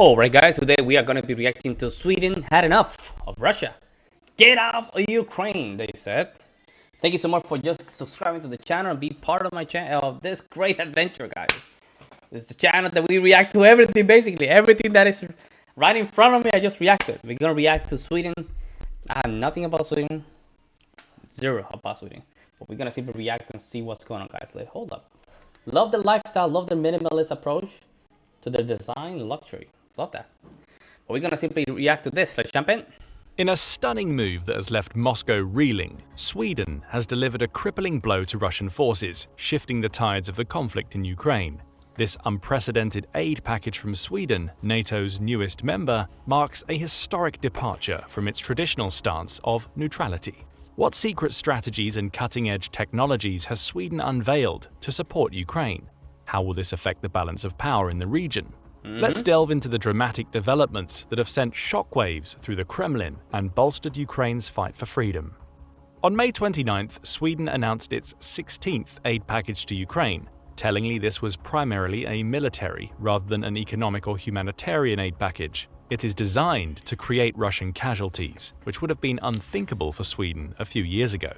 Alright guys, today we are going to be reacting to Sweden had enough of Russia. Get out of Ukraine, they said. Thank you so much for just subscribing to the channel and be part of my channel, of this great adventure, guys. This is the channel that we react to everything, basically. Everything that is right in front of me, I just reacted. We're going to react to Sweden. I have nothing about Sweden. Zero about Sweden. But we're going to simply react and see what's going on, guys. Like, hold up. Love the lifestyle, love the minimalist approach to the design, luxury. Love that. But we're going to simply react to this. Like, jump in. In a stunning move that has left Moscow reeling, Sweden has delivered a crippling blow to Russian forces, shifting the tides of the conflict in Ukraine. This unprecedented aid package from Sweden, NATO's newest member, marks a historic departure from its traditional stance of neutrality. What secret strategies and cutting-edge technologies has Sweden unveiled to support Ukraine? How will this affect the balance of power in the region? Let's delve into the dramatic developments that have sent shockwaves through the Kremlin and bolstered Ukraine's fight for freedom. On May 29th, Sweden announced its 16th aid package to Ukraine. Tellingly, this was primarily a military rather than an economic or humanitarian aid package. It is designed to create Russian casualties, which would have been unthinkable for Sweden a few years ago.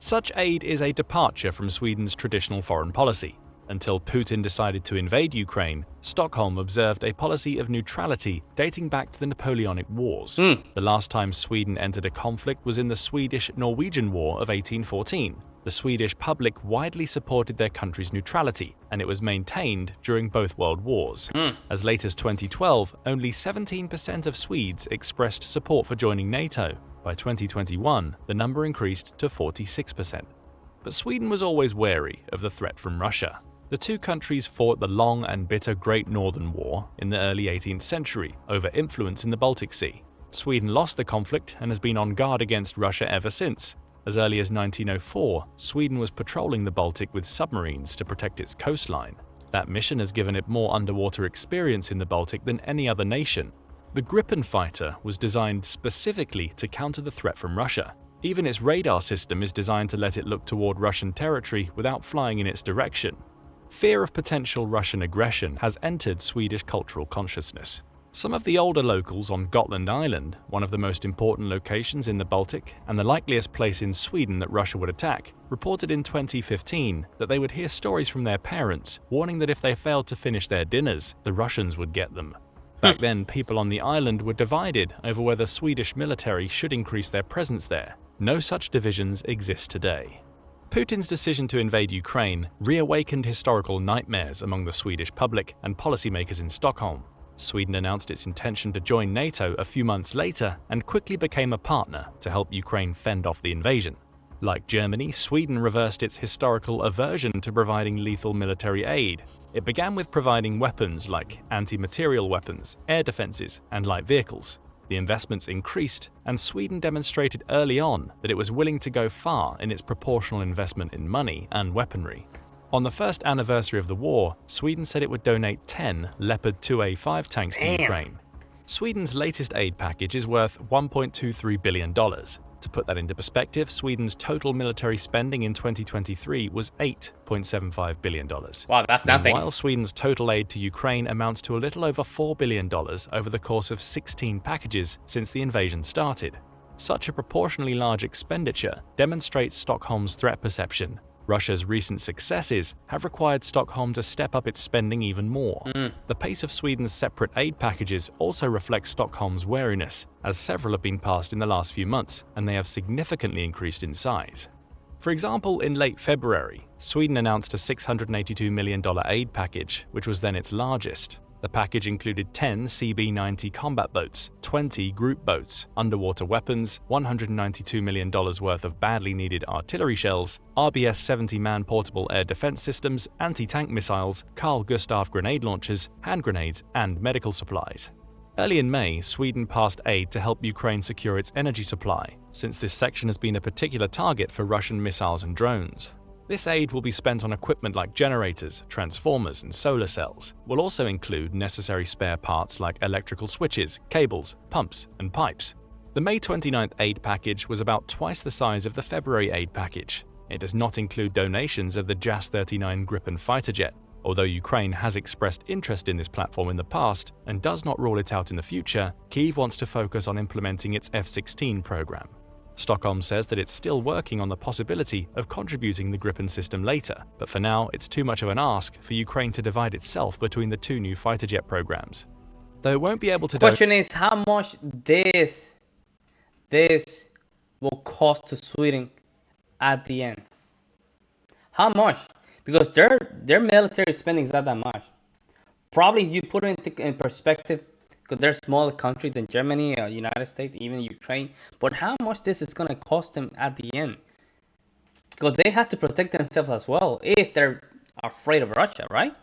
Such aid is a departure from Sweden's traditional foreign policy. Until Putin decided to invade Ukraine, Stockholm observed a policy of neutrality dating back to the Napoleonic Wars. The last time Sweden entered a conflict was in the Swedish-Norwegian War of 1814. The Swedish public widely supported their country's neutrality, and it was maintained during both world wars. As late as 2012, only 17% of Swedes expressed support for joining NATO. By 2021, the number increased to 46%. But Sweden was always wary of the threat from Russia. The two countries fought the long and bitter Great Northern War in the early 18th century over influence in the Baltic Sea. Sweden lost the conflict and has been on guard against Russia ever since. As early as 1904, Sweden was patrolling the Baltic with submarines to protect its coastline. That mission has given it more underwater experience in the Baltic than any other nation. The Gripen fighter was designed specifically to counter the threat from Russia. Even its radar system is designed to let it look toward Russian territory without flying in its direction. Fear of potential Russian aggression has entered Swedish cultural consciousness. Some of the older locals on Gotland Island, one of the most important locations in the Baltic and the likeliest place in Sweden that Russia would attack, reported in 2015 that they would hear stories from their parents warning that if they failed to finish their dinners, the Russians would get them. Back then, people on the island were divided over whether Swedish military should increase their presence there. No such divisions exist today. Putin's decision to invade Ukraine reawakened historical nightmares among the Swedish public and policymakers in Stockholm. Sweden announced its intention to join NATO a few months later and quickly became a partner to help Ukraine fend off the invasion. Like Germany, Sweden reversed its historical aversion to providing lethal military aid. It began with providing weapons like anti-materiel weapons, air defenses, and light vehicles. The investments increased, and Sweden demonstrated early on that it was willing to go far in its proportional investment in money and weaponry. On the first anniversary of the war, Sweden said it would donate 10 Leopard 2A5 tanks to Ukraine. Sweden's latest aid package is worth $1.23 billion. To put that into perspective, Sweden's total military spending in 2023 was $8.75 billion. Wow, that's nothing. Meanwhile, Sweden's total aid to Ukraine amounts to a little over $4 billion over the course of 16 packages since the invasion started. Such a proportionally large expenditure demonstrates Stockholm's threat perception. Russia's recent successes have required Stockholm to step up its spending even more. The pace of Sweden's separate aid packages also reflects Stockholm's wariness, as several have been passed in the last few months, and they have significantly increased in size. For example, in late February, Sweden announced a $682 million aid package, which was then its largest. The package included 10 CB-90 combat boats, 20 group boats, underwater weapons, $192 million worth of badly needed artillery shells, RBS-70 man-portable air defense systems, anti-tank missiles, Carl Gustaf grenade launchers, hand grenades, and medical supplies. Early in May, Sweden passed aid to help Ukraine secure its energy supply, since this section has been a particular target for Russian missiles and drones. This aid will be spent on equipment like generators, transformers, and solar cells. Will also include necessary spare parts like electrical switches, cables, pumps, and pipes. The May 29th aid package was about twice the size of the February aid package. It does not include donations of the JAS-39 Gripen fighter jet Although Ukraine has expressed interest in this platform in the past and does not rule it out in the future, Kyiv wants to focus on implementing its F-16 program. Stockholm says that it's still working on the possibility of contributing the Gripen system later, but for now it's too much of an ask for Ukraine to divide itself between the two new fighter jet programs. Though it won't be able to... Question is how much this will cost to Sweden at the end. How much? Because their military spending is not that much. Probably you put it in perspective, because they're a smaller country than Germany, United States, even Ukraine. But how much this is going to cost them at the end? Because they have to protect themselves as well if they're afraid of Russia, right?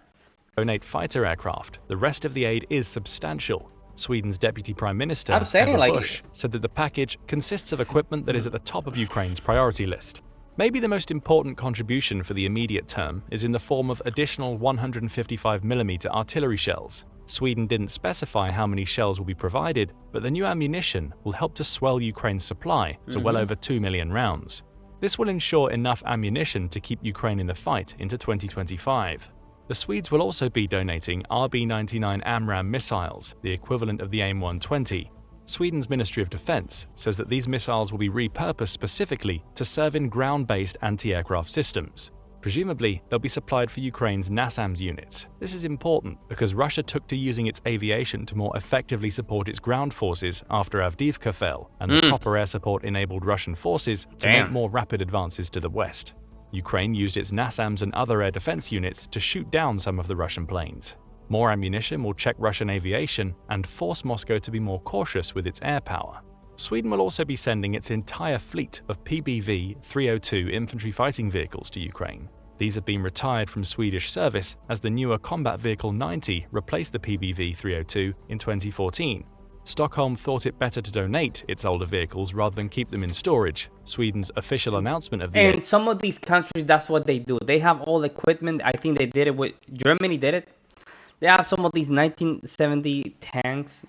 Donate fighter aircraft. The rest of the aid is substantial. Sweden's Deputy Prime Minister, Bush, said that the package consists of equipment that is at the top of Ukraine's priority list. Maybe the most important contribution for the immediate term is in the form of additional 155mm artillery shells. Sweden didn't specify how many shells will be provided, but the new ammunition will help to swell Ukraine's supply to well over 2 million rounds. This will ensure enough ammunition to keep Ukraine in the fight into 2025. The Swedes will also be donating RB-99 AMRAAM missiles, the equivalent of the AIM-120. Sweden's Ministry of Defense says that these missiles will be repurposed specifically to serve in ground-based anti-aircraft systems. Presumably, they'll be supplied for Ukraine's NASAMS units. This is important because Russia took to using its aviation to more effectively support its ground forces after Avdiivka fell, and the Copper air support enabled Russian forces to make more rapid advances to the west. Ukraine used its NASAMS and other air defense units to shoot down some of the Russian planes. More ammunition will check Russian aviation and force Moscow to be more cautious with its air power. Sweden will also be sending its entire fleet of PBV-302 infantry fighting vehicles to Ukraine. These have been retired from Swedish service as the newer Combat Vehicle 90 replaced the PBV-302 in 2014. Stockholm thought it better to donate its older vehicles rather than keep them in storage. Sweden's official announcement of the... And some of these countries, that's what they do. They have all the equipment. I think they did it with... Germany did it. They have some of these 1970 tanks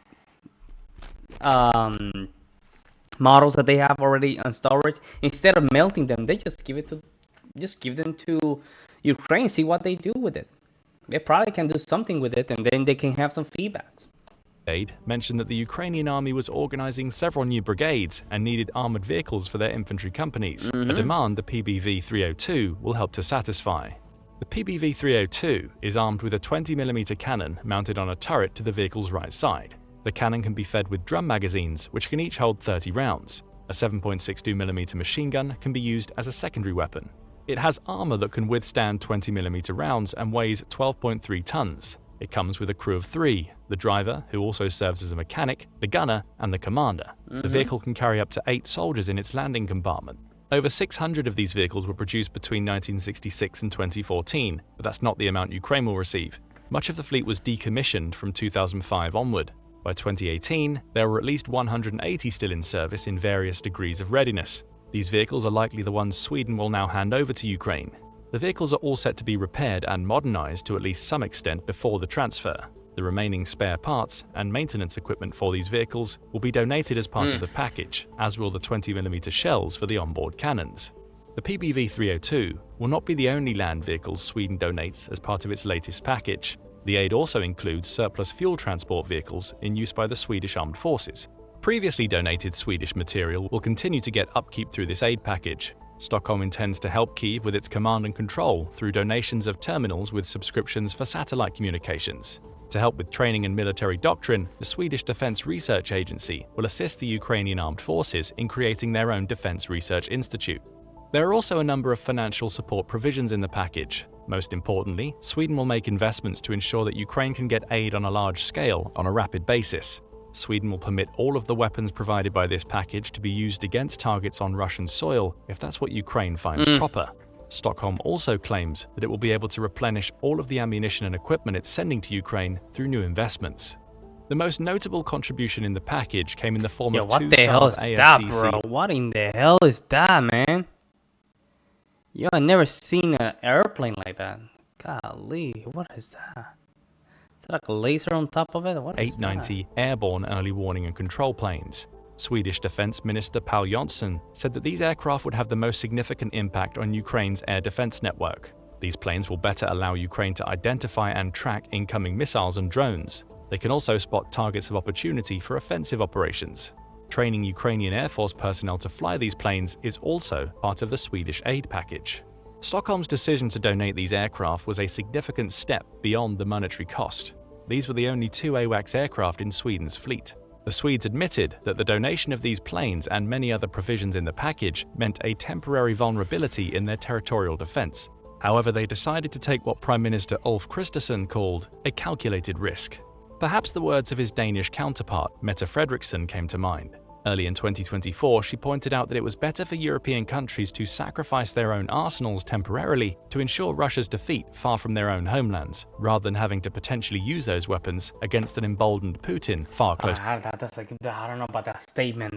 models that they have already on storage. Instead of melting them, they just give them to Ukraine. See what they do with it. They probably can do something with it, and then they can have some feedbacks. Aid mentioned that the Ukrainian army was organizing several new brigades and needed armored vehicles for their infantry companies, a demand the PBV-302 will help to satisfy. The PBV-302 is armed with a 20mm cannon mounted on a turret to the vehicle's right side. The cannon can be fed with drum magazines, which can each hold 30 rounds. A 7.62mm machine gun can be used as a secondary weapon. It has armor that can withstand 20mm rounds and weighs 12.3 tons. It comes with a crew of 3, the driver, who also serves as a mechanic, the gunner, and the commander. The vehicle can carry up to 8 soldiers in its landing compartment. Over 600 of these vehicles were produced between 1966 and 2014, but that's not the amount Ukraine will receive. Much of the fleet was decommissioned from 2005 onward. By 2018, there were at least 180 still in service in various degrees of readiness. These vehicles are likely the ones Sweden will now hand over to Ukraine. The vehicles are all set to be repaired and modernized to at least some extent before the transfer. The remaining spare parts and maintenance equipment for these vehicles will be donated as part of the package, as will the 20mm shells for the onboard cannons. The PBV-302 will not be the only land vehicles Sweden donates as part of its latest package. The aid also includes surplus fuel transport vehicles in use by the Swedish Armed Forces. Previously donated Swedish material will continue to get upkeep through this aid package. Stockholm intends to help Kyiv with its command and control through donations of terminals with subscriptions for satellite communications. To help with training and military doctrine, the Swedish Defense Research Agency will assist the Ukrainian Armed Forces in creating their own Defense Research Institute. There are also a number of financial support provisions in the package. Most importantly, Sweden will make investments to ensure that Ukraine can get aid on a large scale on a rapid basis. Sweden will permit all of the weapons provided by this package to be used against targets on Russian soil if that's what Ukraine finds proper. Stockholm also claims that it will be able to replenish all of the ammunition and equipment it's sending to Ukraine through new investments. The most notable contribution in the package came in the form of 2 Saab ASCC. Bro? What in the hell is that, man? Yo, I never seen an airplane like that. Golly, what is that? Is that like a laser on top of it? What is 890 airborne early warning and control planes. Swedish Defense Minister Paul Jonsson said that these aircraft would have the most significant impact on Ukraine's air defense network. These planes will better allow Ukraine to identify and track incoming missiles and drones. They can also spot targets of opportunity for offensive operations. Training Ukrainian Air Force personnel to fly these planes is also part of the Swedish aid package. Stockholm's decision to donate these aircraft was a significant step beyond the monetary cost. These were the only 2 AWACS aircraft in Sweden's fleet. The Swedes admitted that the donation of these planes and many other provisions in the package meant a temporary vulnerability in their territorial defense. However, they decided to take what Prime Minister Ulf Kristersson called a calculated risk. Perhaps the words of his Danish counterpart, Mette Frederiksen, came to mind. Early in 2024, she pointed out that it was better for European countries to sacrifice their own arsenals temporarily to ensure Russia's defeat far from their own homelands, rather than having to potentially use those weapons against an emboldened Putin far closer. I don't know about that statement.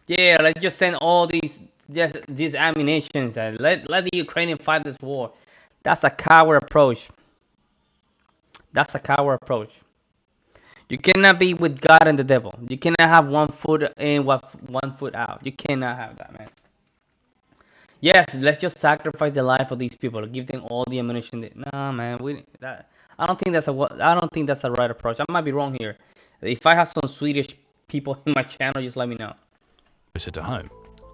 Yeah, let's just send all these ammunitions and let the Ukrainians fight this war. That's a coward approach. You cannot be with God and the devil. You cannot have 1 foot in, 1 foot out. You cannot have that, man. Yes, let's just sacrifice the life of these people. Give them all the ammunition. Nah, man. I don't think that's a right approach. I might be wrong here. If I have some Swedish people in my channel, just let me know. Closer to home.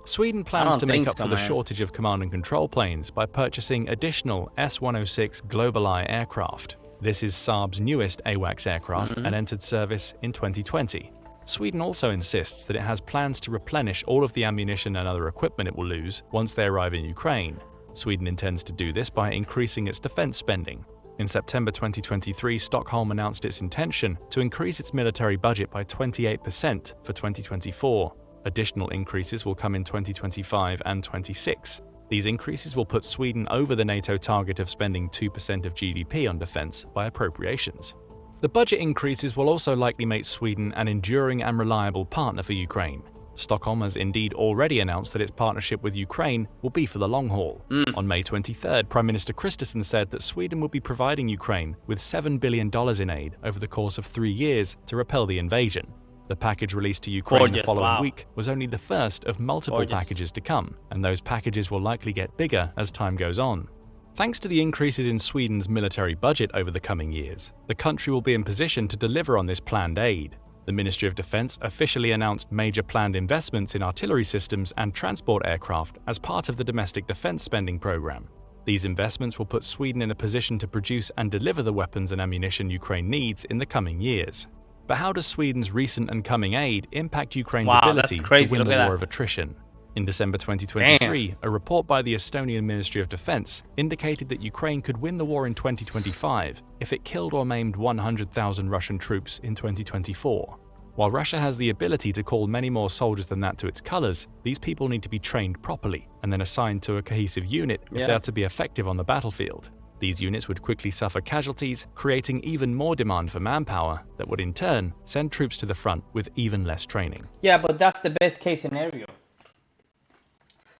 Sweden plans to make up for the shortage of command and control planes by purchasing additional S-106 GlobalEye aircraft. This is Saab's newest AWACS aircraft and entered service in 2020. Sweden also insists that it has plans to replenish all of the ammunition and other equipment it will lose once they arrive in Ukraine. Sweden intends to do this by increasing its defense spending. In September 2023, Stockholm announced its intention to increase its military budget by 28% for 2024. Additional increases will come in 2025 and 26. These increases will put Sweden over the NATO target of spending 2% of GDP on defense by appropriations. The budget increases will also likely make Sweden an enduring and reliable partner for Ukraine. Stockholm has indeed already announced that its partnership with Ukraine will be for the long haul. On May 23rd, Prime Minister Kristersson said that Sweden will be providing Ukraine with $7 billion in aid over the course of 3 years to repel the invasion. The package released to Ukraine the following week was only the first of multiple packages to come, and those packages will likely get bigger as time goes on. Thanks to the increases in Sweden's military budget over the coming years, the country will be in position to deliver on this planned aid. The Ministry of Defense officially announced major planned investments in artillery systems and transport aircraft as part of the domestic defense spending program. These investments will put Sweden in a position to produce and deliver the weapons and ammunition Ukraine needs in the coming years. But how does Sweden's recent and coming aid impact Ukraine's ability to win the war of attrition? In December 2023, a report by the Estonian Ministry of Defense indicated that Ukraine could win the war in 2025 if it killed or maimed 100,000 Russian troops in 2024. While Russia has the ability to call many more soldiers than that to its colors, these people need to be trained properly and then assigned to a cohesive unit if they are to be effective on the battlefield. These units would quickly suffer casualties, creating even more demand for manpower that would in turn send troops to the front with even less training. Yeah, but that's the best case scenario.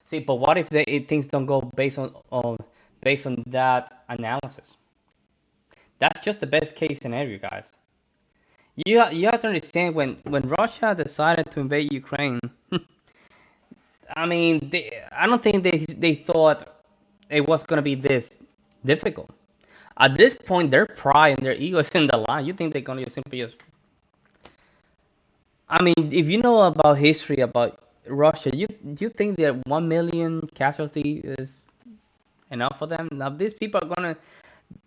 See, but what if things don't go based on that analysis? That's just the best case scenario, guys. You have to understand when Russia decided to invade Ukraine. I mean, I don't think they thought it was gonna be this difficult. At this point, their pride and their ego is in the line. You think they're gonna just simply just... I mean, if you know about history about Russia, you think that 1 million casualty is enough for them? Now these people are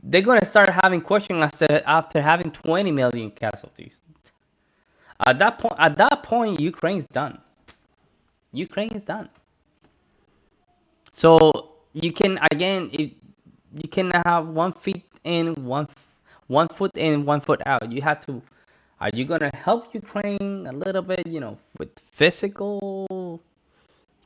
they're gonna start having questions after having 20 million casualties. At that point, Ukraine's done. Ukraine is done. So you can you cannot have 1 foot in, 1 foot in, 1 foot out. You have to. Are you gonna help Ukraine a little bit, with physical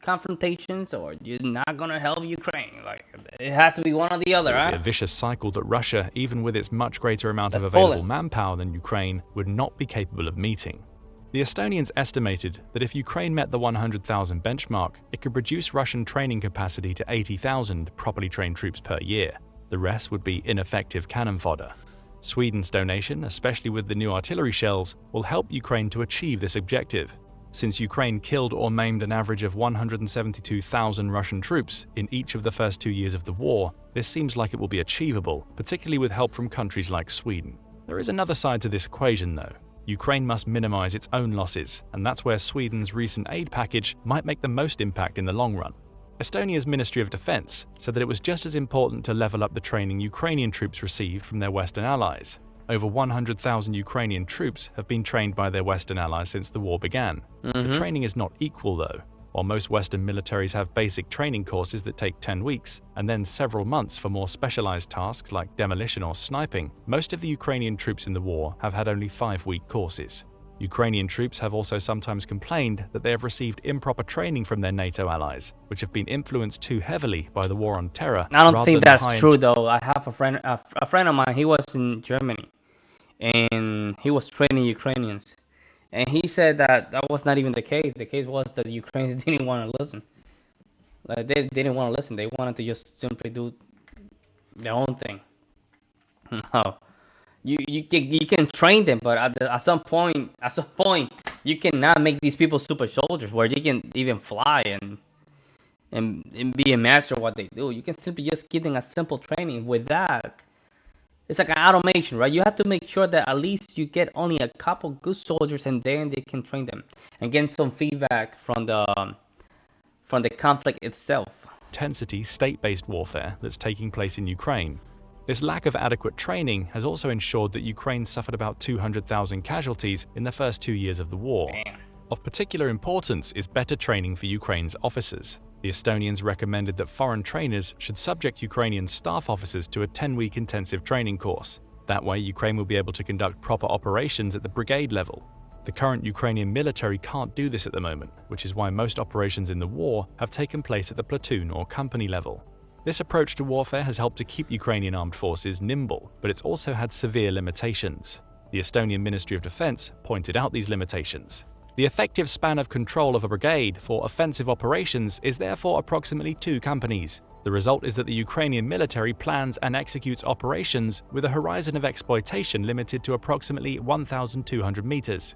confrontations, or you're not gonna help Ukraine? Like, it has to be one or the other, right? A vicious cycle that Russia, even with its much greater amount of available manpower than Ukraine, would not be capable of meeting. The Estonians estimated that if Ukraine met the 100,000 benchmark, it could reduce Russian training capacity to 80,000 properly trained troops per year. The rest would be ineffective cannon fodder. Sweden's donation, especially with the new artillery shells, will help Ukraine to achieve this objective. Since Ukraine killed or maimed an average of 172,000 Russian troops in each of the first 2 years of the war, this seems like it will be achievable, particularly with help from countries like Sweden. There is another side to this equation though. Ukraine must minimize its own losses, and that's where Sweden's recent aid package might make the most impact in the long run. Estonia's Ministry of Defense said that it was just as important to level up the training Ukrainian troops received from their Western allies. Over 100,000 Ukrainian troops have been trained by their Western allies since the war began. The training is not equal though. While most Western militaries have basic training courses that take 10 weeks, and then several months for more specialized tasks like demolition or sniping, most of the Ukrainian troops in the war have had only 5-week courses. Ukrainian troops have also sometimes complained that they have received improper training from their NATO allies, which have been influenced too heavily by the war on terror. I don't think that's true though. I have a friend of mine, he was in Germany, and he was training Ukrainians. And he said that that was not even the case. The case was that the Ukrainians didn't want to listen. Like they didn't want to listen. They wanted to just simply do their own thing. No, you can train them, but at some point you cannot make these people super soldiers where they can even fly and be a master of what they do. You can simply just give them a simple training. With that, it's like an automation, right? You have to make sure that at least you get only a couple good soldiers, and then they can train them and get some feedback from the conflict itself. Intensity state-based warfare that's taking place in Ukraine. This lack of adequate training has also ensured that Ukraine suffered about 200,000 casualties in the first 2 years of the war. Damn. Of particular importance is better training for Ukraine's officers. The Estonians recommended that foreign trainers should subject Ukrainian staff officers to a 10-week intensive training course. That way, Ukraine will be able to conduct proper operations at the brigade level. The current Ukrainian military can't do this at the moment, which is why most operations in the war have taken place at the platoon or company level. This approach to warfare has helped to keep Ukrainian armed forces nimble, but it's also had severe limitations. The Estonian Ministry of Defense pointed out these limitations. The effective span of control of a brigade for offensive operations is therefore approximately 2 companies. The result is that the Ukrainian military plans and executes operations with a horizon of exploitation limited to approximately 1,200 meters.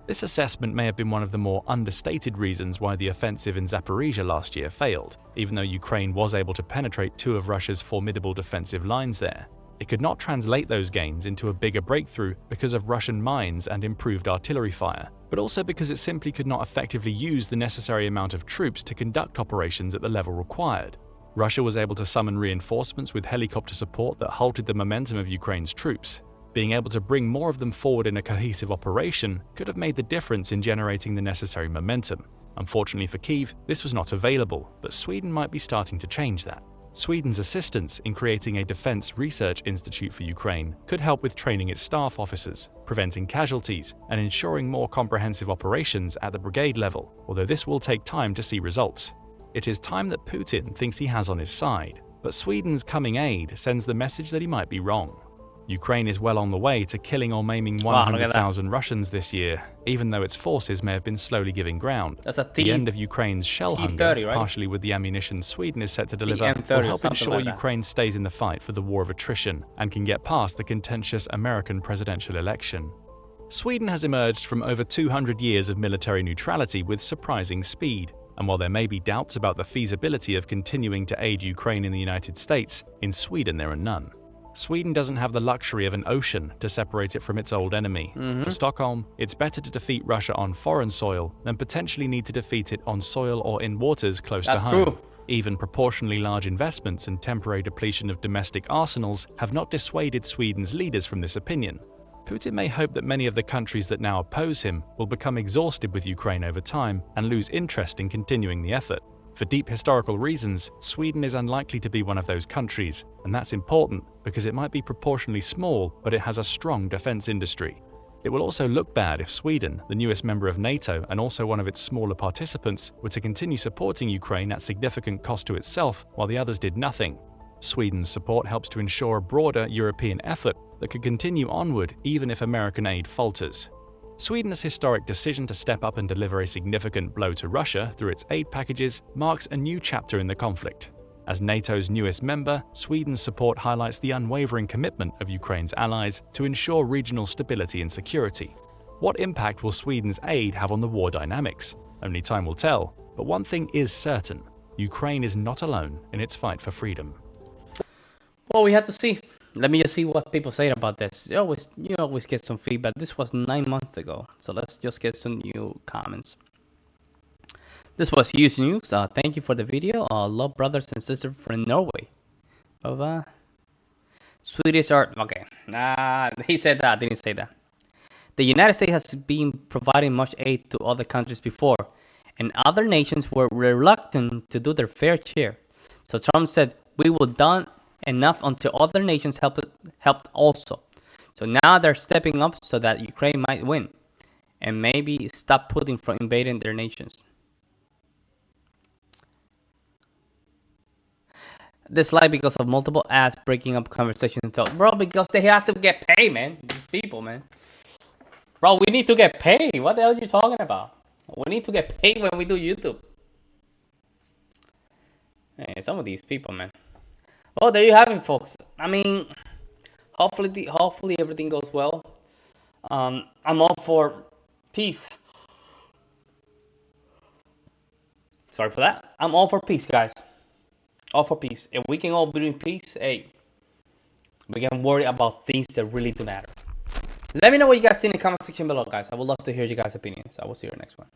This assessment may have been one of the more understated reasons why the offensive in Zaporizhia last year failed, even though Ukraine was able to penetrate 2 of Russia's formidable defensive lines there. It could not translate those gains into a bigger breakthrough because of Russian mines and improved artillery fire, but also because it simply could not effectively use the necessary amount of troops to conduct operations at the level required. Russia was able to summon reinforcements with helicopter support that halted the momentum of Ukraine's troops. Being able to bring more of them forward in a cohesive operation could have made the difference in generating the necessary momentum. Unfortunately for Kyiv, this was not available, but Sweden might be starting to change that. Sweden's assistance in creating a defense research institute for Ukraine could help with training its staff officers, preventing casualties, and ensuring more comprehensive operations at the brigade level, although this will take time to see results. It is time that Putin thinks he has on his side, but Sweden's coming aid sends the message that he might be wrong. Ukraine is well on the way to killing or maiming 100,000 Russians this year, even though its forces may have been slowly giving ground. That's a The end of Ukraine's shell hunger, right? partially with the ammunition Sweden is set to deliver, will help ensure Ukraine stays in the fight for the war of attrition and can get past the contentious American presidential election. Sweden has emerged from over 200 years of military neutrality with surprising speed. And while there may be doubts about the feasibility of continuing to aid Ukraine in the United States, in Sweden there are none. Sweden doesn't have the luxury of an ocean to separate it from its old enemy. For Stockholm, it's better to defeat Russia on foreign soil than potentially need to defeat it on soil or in waters close to home. True. Even proportionally large investments and temporary depletion of domestic arsenals have not dissuaded Sweden's leaders from this opinion. Putin may hope that many of the countries that now oppose him will become exhausted with Ukraine over time and lose interest in continuing the effort. For deep historical reasons, Sweden is unlikely to be one of those countries, and that's important because it might be proportionally small, but it has a strong defense industry. It will also look bad if Sweden, the newest member of NATO and also one of its smaller participants, were to continue supporting Ukraine at significant cost to itself while the others did nothing. Sweden's support helps to ensure a broader European effort that could continue onward even if American aid falters. Sweden's historic decision to step up and deliver a significant blow to Russia through its aid packages marks a new chapter in the conflict. As NATO's newest member, Sweden's support highlights the unwavering commitment of Ukraine's allies to ensure regional stability and security. What impact will Sweden's aid have on the war dynamics? Only time will tell, but one thing is certain. Ukraine is not alone in its fight for freedom. Well, we have to see. Let me just see what people say about this. You always get some feedback. This was 9 months ago, so let's just get some new comments. This was huge news. Thank you for the video. Love brothers and sisters from Norway. Swedish art. Okay. He said that. Didn't say that. The United States has been providing much aid to other countries before, and other nations were reluctant to do their fair share. So Trump said, "We will done enough until other nations helped also." So now they're stepping up so that Ukraine might win, and maybe stop Putin from invading their nations. This slide because of multiple ads breaking up conversation and thought, bro, because they have to get paid, man. These people, man. Bro, we need to get paid. What the hell are you talking about? We need to get paid when we do YouTube. Hey, some of these people, man. Oh, there you have it, folks. I mean, hopefully everything goes well. I'm all for peace. Sorry for that. I'm all for peace, guys. All for peace. If we can all be in peace, hey, we can worry about things that really do matter. Let me know what you guys think in the comment section below, guys. I would love to hear you guys' opinions. I will see you in the next one.